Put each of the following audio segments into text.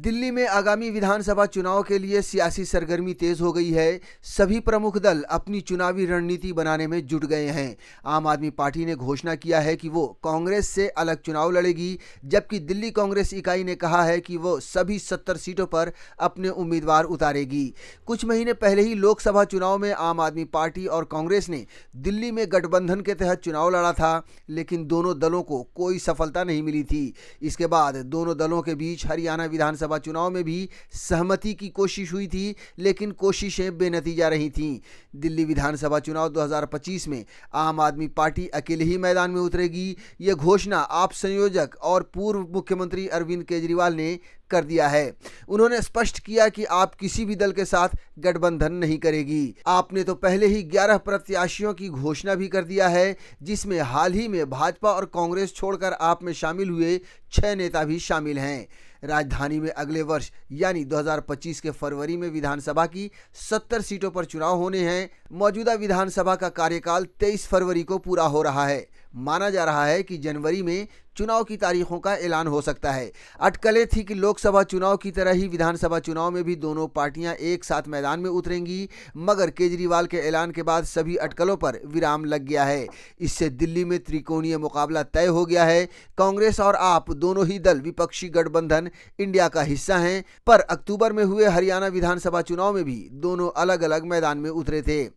दिल्ली में आगामी विधानसभा चुनाव के लिए सियासी सरगर्मी तेज हो गई है। सभी प्रमुख दल अपनी चुनावी रणनीति बनाने में जुट गए हैं। आम आदमी पार्टी ने घोषणा किया है कि वो कांग्रेस से अलग चुनाव लड़ेगी, जबकि दिल्ली कांग्रेस इकाई ने कहा है कि वो सभी 70 सीटों पर अपने उम्मीदवार उतारेगी। कुछ महीने पहले ही लोकसभा चुनाव में आम आदमी पार्टी और कांग्रेस ने दिल्ली में गठबंधन के तहत चुनाव लड़ा था, लेकिन दोनों दलों को कोई सफलता नहीं मिली थी। इसके बाद दोनों दलों के बीच हरियाणा विधानसभा चुनाव में भी सहमति की कोशिश हुई थी, लेकिन कोशिशें बेनतीजा रही थीं। दिल्ली विधानसभा चुनाव 2025 में आम आदमी पार्टी अकेले ही मैदान में उतरेगी। यह घोषणा आप संयोजक और पूर्व मुख्यमंत्री अरविंद केजरीवाल ने कर दिया है। उन्होंने स्पष्ट किया कि आप किसी भी दल के साथ गठबंधन नहीं करेगी। आपने तो पहले ही 11 प्रत्याशियों की घोषणा भी कर दिया है, जिसमें हाल ही में भाजपा और कांग्रेस छोड़कर आप में शामिल हुए 6 नेता भी शामिल हैं। राजधानी में अगले वर्ष यानी 2025 के फरवरी में विधानसभा की 70 सीटों पर चुनाव होने हैं। मौजूदा विधानसभा का कार्यकाल 23 फरवरी को पूरा हो रहा है। माना जा रहा है कि जनवरी में चुनाव की तारीखों का ऐलान हो सकता है। अटकलें थी कि लोकसभा चुनाव की तरह ही विधानसभा चुनाव में भी दोनों पार्टियां एक साथ मैदान में उतरेंगी, मगर केजरीवाल के ऐलान के बाद सभी अटकलों पर विराम लग गया है। इससे दिल्ली में त्रिकोणीय मुकाबला तय हो गया है। कांग्रेस और आप दोनों ही दल विपक्षी गठबंधन इंडिया का हिस्सा हैं, पर अक्टूबर में हुए हरियाणा विधानसभा चुनाव में भी दोनों अलग अलग मैदान में उतरे थे।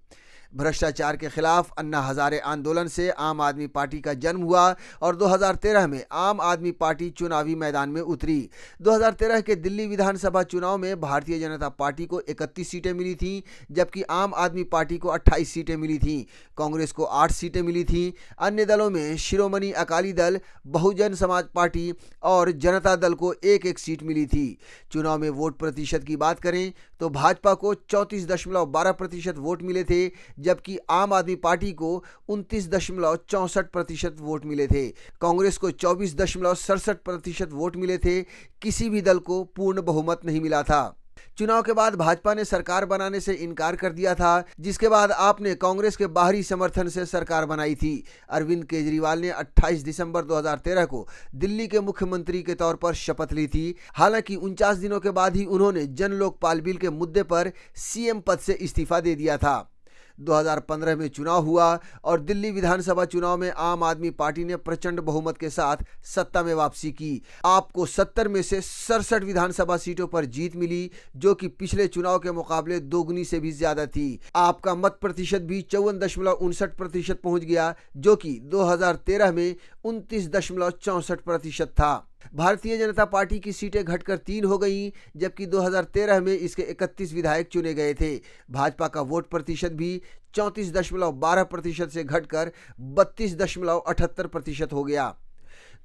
भ्रष्टाचार के खिलाफ अन्ना हजारे आंदोलन से आम आदमी पार्टी का जन्म हुआ और 2013 में आम आदमी पार्टी चुनावी मैदान में उतरी। 2013 के दिल्ली विधानसभा चुनाव में भारतीय जनता पार्टी को 31 सीटें मिली थीं, जबकि आम आदमी पार्टी को 28 सीटें मिली थीं। कांग्रेस को 8 सीटें मिली थीं। अन्य दलों में शिरोमणि अकाली दल, बहुजन समाज पार्टी और जनता दल को 1-1 सीट मिली थी। चुनाव में वोट प्रतिशत की बात करें तो भाजपा को 34.12% वोट मिले थे, जबकि आम आदमी पार्टी को 29.64% वोट मिले थे। कांग्रेस को 24.67% वोट मिले थे। किसी भी दल को पूर्ण बहुमत नहीं मिला था। चुनाव के बाद भाजपा ने सरकार बनाने से इनकार कर दिया था, जिसके बाद आपने कांग्रेस के बाहरी समर्थन से सरकार बनाई थी। अरविंद केजरीवाल ने 28 दिसंबर 2013 को दिल्ली के मुख्यमंत्री के तौर पर शपथ ली थी। हालांकि 49 दिनों के बाद ही उन्होंने जन लोकपाल बिल के मुद्दे पर सीएम पद से इस्तीफा दे दिया था। 2015 में चुनाव हुआ और दिल्ली विधानसभा चुनाव में आम आदमी पार्टी ने प्रचंड बहुमत के साथ सत्ता में वापसी की। आपको 70 में से 67 विधानसभा सीटों पर जीत मिली, जो कि पिछले चुनाव के मुकाबले दोगुनी से भी ज्यादा थी। आपका मत प्रतिशत भी 54.59% पहुंच गया, जो कि 2013 में 29.64% था। भारतीय जनता पार्टी की सीटें घटकर 3 हो गईं, जबकि 2013 में इसके 31 विधायक चुने गए थे। भाजपा का वोट प्रतिशत भी 34.12% से घटकर 32.78% हो गया।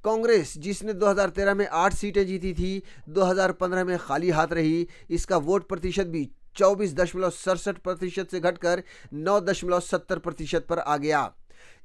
कांग्रेस, जिसने 2013 में 8 सीटें जीती थी, 2015 में खाली हाथ रही। इसका वोट प्रतिशत भी 24.67% से घटकर 9.70% पर आ गया।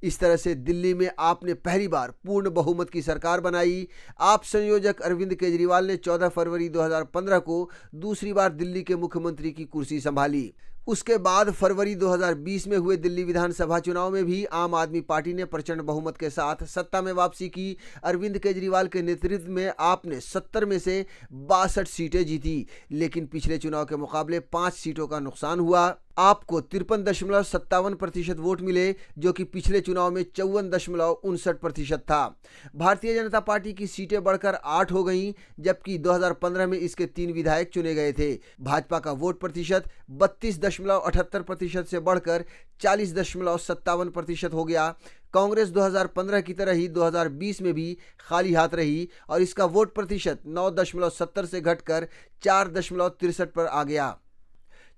इस तरह से दिल्ली में आपने पहली बार पूर्ण बहुमत की सरकार बनाई। आप संयोजक अरविंद केजरीवाल ने 14 फरवरी 2015 को दूसरी बार दिल्ली के मुख्यमंत्री की कुर्सी संभाली। उसके बाद फरवरी 2020 में हुए दिल्ली विधानसभा चुनाव में भी आम आदमी पार्टी ने प्रचंड बहुमत के साथ सत्ता में वापसी की। अरविंद केजरीवाल के नेतृत्व में आपने 70 में से 62 सीटें जीती, लेकिन पिछले चुनाव के मुकाबले 5 सीटों का नुकसान हुआ। आपको 53.57% वोट मिले, जो कि पिछले चुनाव में 54.59% था। भारतीय जनता पार्टी की सीटें बढ़कर 8 हो गईं, जबकि 2015 में इसके 3 विधायक चुने गए थे। भाजपा का वोट प्रतिशत 32.78% से बढ़कर 40.57% हो गया। कांग्रेस 2015 की तरह ही 2020 में भी खाली हाथ रही और इसका वोट प्रतिशत 9.70 से घटकर 4.63 पर आ गया।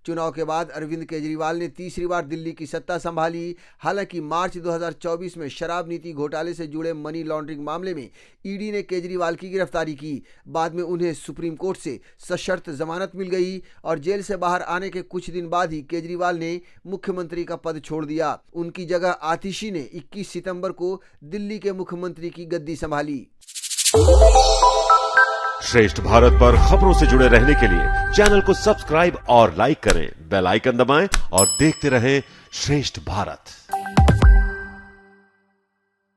चुनाव के बाद अरविंद केजरीवाल ने तीसरी बार दिल्ली की सत्ता संभाली। हालांकि मार्च 2024 में शराब नीति घोटाले से जुड़े मनी लॉन्ड्रिंग मामले में ईडी ने केजरीवाल की गिरफ्तारी की। बाद में उन्हें सुप्रीम कोर्ट से सशर्त जमानत मिल गई और जेल से बाहर आने के कुछ दिन बाद ही केजरीवाल ने मुख्यमंत्री का पद छोड़ दिया। उनकी जगह आतिशी ने 21 सितंबर को दिल्ली के मुख्यमंत्री की गद्दी संभाली। श्रेष्ठ भारत पर खबरों से जुड़े रहने के लिए चैनल को सब्सक्राइब और लाइक करें, बेल आइकन दबाएं और देखते रहें श्रेष्ठ भारत।